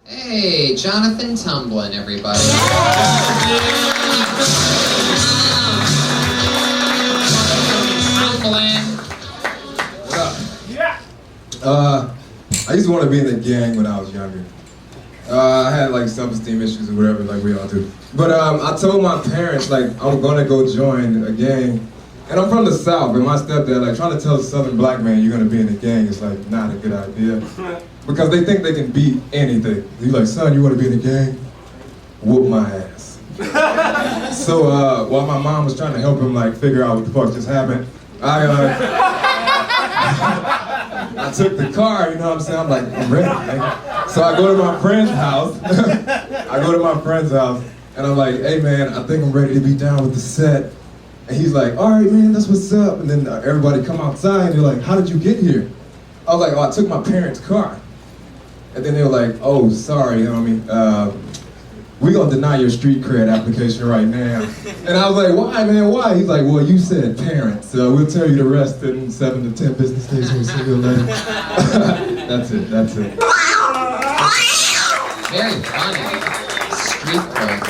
Hey, Jonathan Tumblin, everybody. Tumblin. What up? Yeah. I used to want to be in the gang when I was younger. I had like self-esteem issues or whatever, like we all do. But I told my parents like I'm gonna go join a gang. And I'm from the South, and my stepdad, like trying to tell a Southern black man you're gonna be in a gang is like not a good idea. Because they think they can beat anything. He's like, son, you wanna be in a gang? Whoop my ass. So while my mom was trying to help him like figure out what the fuck just happened, I took the car, you know what I'm saying? I'm like, I'm ready, man. So I go to my friend's house. And I'm like, hey man, I think I'm ready to be down with the set. And he's like, all right man, that's what's up. And then everybody come outside and they're like, how did you get here? I was like, oh, I took my parents' car. And then they were like, oh, sorry, you know what I mean? We're gonna deny your street cred application right now. And I was like, why man, why? He's like, well, you said parents, so we'll tell you the rest in 7 to 10 business days. We'll see you later. That's it. Very funny. Street cred.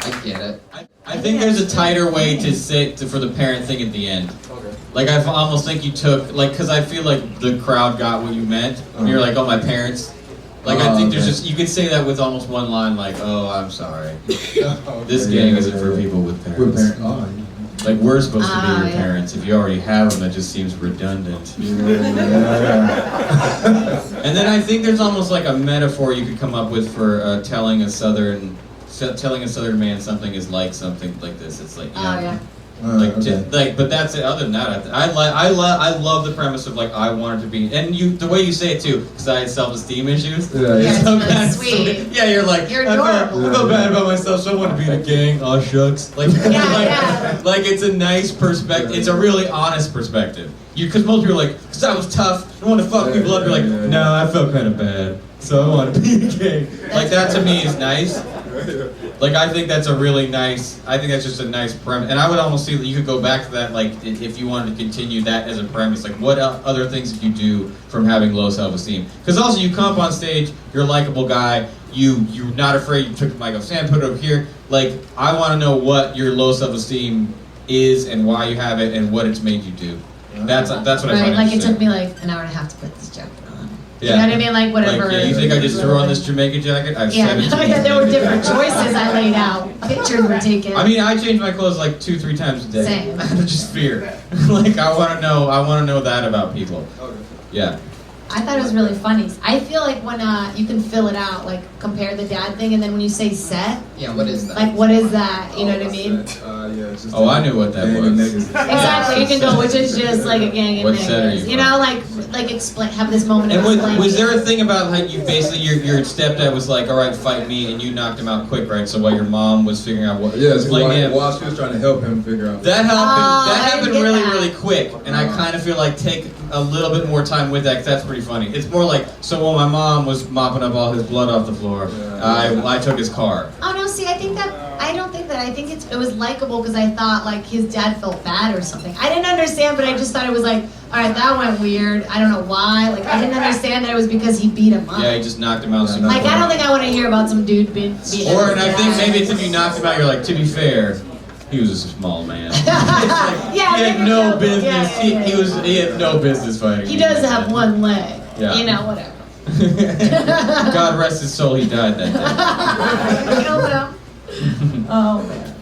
I get it. I think there's a tighter way to say for the parent thing at the end. Okay. Like I almost think you took because I feel like the crowd got what you meant. And you're like, oh, my parents. Like I think there's just you could say that with almost one line, like, oh, I'm sorry. This gang isn't for people with parents. Like we're supposed to be your parents. If you already have them, that just seems redundant. And then I think there's almost like a metaphor you could come up with for telling a southern man something is like something like this. It's like, you know, but that's it. Other than that, I love the premise of like I wanted to be, and the way you say it too, because I had self-esteem issues. Yeah, it's really sweet. Yeah, you're like, you're I felt bad about myself, so I want to be in a gang. Oh shucks, like it's a nice perspective. It's a really honest perspective. Because most people are like, because I was tough, I want to fuck people up. You're like, no, I felt kind of bad, so I want to be in a gang. Like that to me is nice. Like I think that's a really nice. I think that's just a nice premise, and I would almost see that you could go back to that. Like if you wanted to continue that as a premise, like what other things did you do from having low self-esteem? Because also you come up on stage, you're a likable guy. You're not afraid. You took the mic off stand, put it over here. Like I want to know what your low self-esteem is and why you have it and what it's made you do. That's what I find Right, like it interesting. took me like an hour and a half to put this jacket on. Yeah. You know what I mean? Like whatever. Like, you think I just threw on this Jamaica jacket? I've 17 there were different Jamaica choices I laid out. Pictures were taken. I mean, I change my clothes like 2-3 times a day. Same. Out of just fear. Like I want to know that about people. Yeah. I thought it was really funny. I feel like when you can fill it out, like compare the dad thing, and then when you say set, Yeah, what is that? like what is that? You know what I mean? It's just Oh, I knew what that was. Exactly. You can go, which is just like a gang of What set are niggas. you You know, like explain, have this moment And of explaining. was there a thing about like you basically your stepdad was like, all right, fight me, and you knocked him out quick, right? So while your mom was figuring out what, Yeah, so like him. while she was trying to help him figure out. That I happened get really, that. really quick, and I kind of feel like take a little bit more time with that, 'cause that's pretty funny. It's more like, so while my mom was mopping up all his blood off the floor, I took his car. Oh no, see, I don't think that. I think it was likable because I thought like his dad felt bad or something. I didn't understand, but I just thought it was like, all right, that went weird. I don't know why. Like I didn't understand that it was because he beat him up. Yeah, he just knocked him out. Like I don't think I want to hear about some dude beating up his And I think dad. maybe it's if you knocked him out, you're like, to be fair, he was a small man. It's like, Yeah, he had maybe no so. business. Yeah. He had no business fighting. He does have one leg. Yeah. You know, whatever. God rest his soul, he died that day. You know what? Oh man.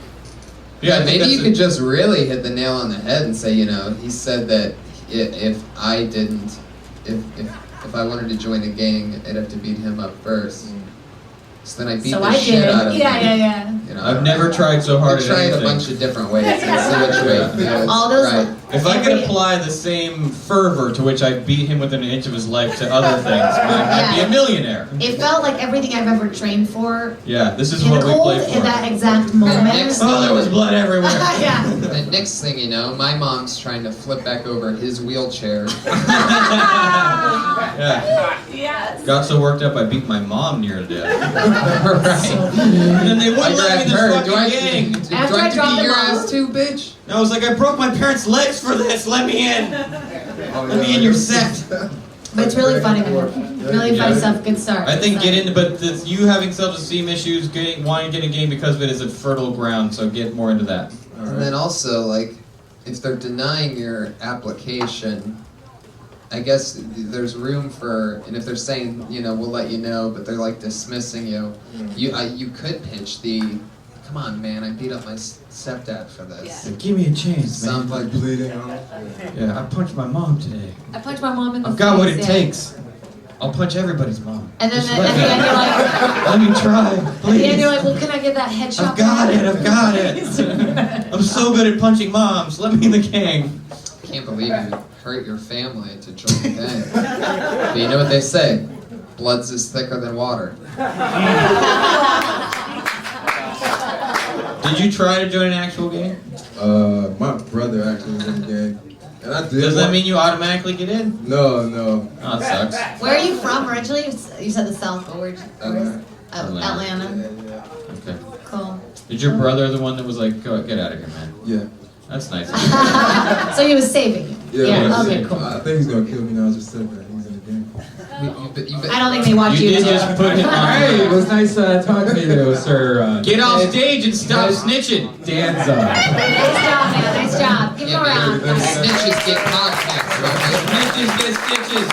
Yeah, I think maybe that's you could just really hit the nail on the head and say, you know, he said that if I wanted to join a gang, I'd have to beat him up first. So then I beat So the I shit did. out of him. Yeah. You know, I've never tried so hard I at tried anything. a bunch of different ways and see which way it feels All those right. If I could apply the same fervor to which I beat him within an inch of his life to other things, I'd be a millionaire. It felt like everything I've ever trained for. Yeah, this is what we Cold play for. in that exact moment. Next Oh, there was blood everywhere. Yeah. The next thing you know, my mom's trying to flip back over his wheelchair. Yeah. Yes. Got so worked up I beat my mom near to death. Right. And then they wouldn't let me in this Do I fucking gang. do I After I have to dropped beat them your off. ass too, bitch? And I was like, I broke my parents' legs for this. Let me in. Let me in your set. But it's really funny, man. Really funny stuff. Good start. I think So- get into, but you having self-esteem issues, wanting to get in a game because of it is a fertile ground. So get more into that. And then also, like, if they're denying your application, I guess there's room for, and if they're saying, you know, we'll let you know, but they're like dismissing you, you could pitch the, come on, man, I beat up my stepdad for this. Give me a chance, man. Sounds like bleeding on. Yeah, I punched my mom today. I punched my mom in the I've got what face, it yeah. takes. I'll punch everybody's mom. And then Just at let the me- end you're like, Let me try, at please. the end you're like, well, can I get that headshot? I've got back? it, I've got it. I'm so good at punching moms. Let me in the gang. can't believe you hurt your family to join the gang. But you know what they say? Blood's is thicker than water. Did you try to join an actual gang? My brother actually was in the gang. And I did. Does that mean you automatically get in? No, no. Oh, that sucks. Where are you from originally? You said the South, but where'd Atlanta. Atlanta. Yeah. Okay. Cool. Did your brother the one that was like, go get out of here, man? Yeah. That's nice. So he was saving you. Yeah. Okay, cool. I think he's gonna kill me now. I just said that. He's in the game. I don't think they watch You you. did just put him on. Hey, it was nice talking to you, sir. Get off stage and stop snitching. Danza. Nice job, man. Nice job. Give him a round. Snitches get podcasts, right? Snitches get stitches.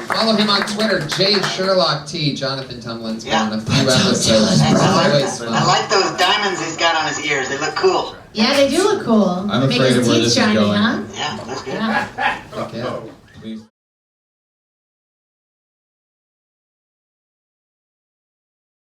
Follow him on Twitter, J Sherlock T. Jonathan Tumblin's been Yeah. on a few episodes. Always fun. I like those diamonds he's got on his ears. They look cool. Yeah, they do look cool. I'm Make afraid his of where teeth this is shiny, going. huh? Yeah, that's good. Yeah. Okay.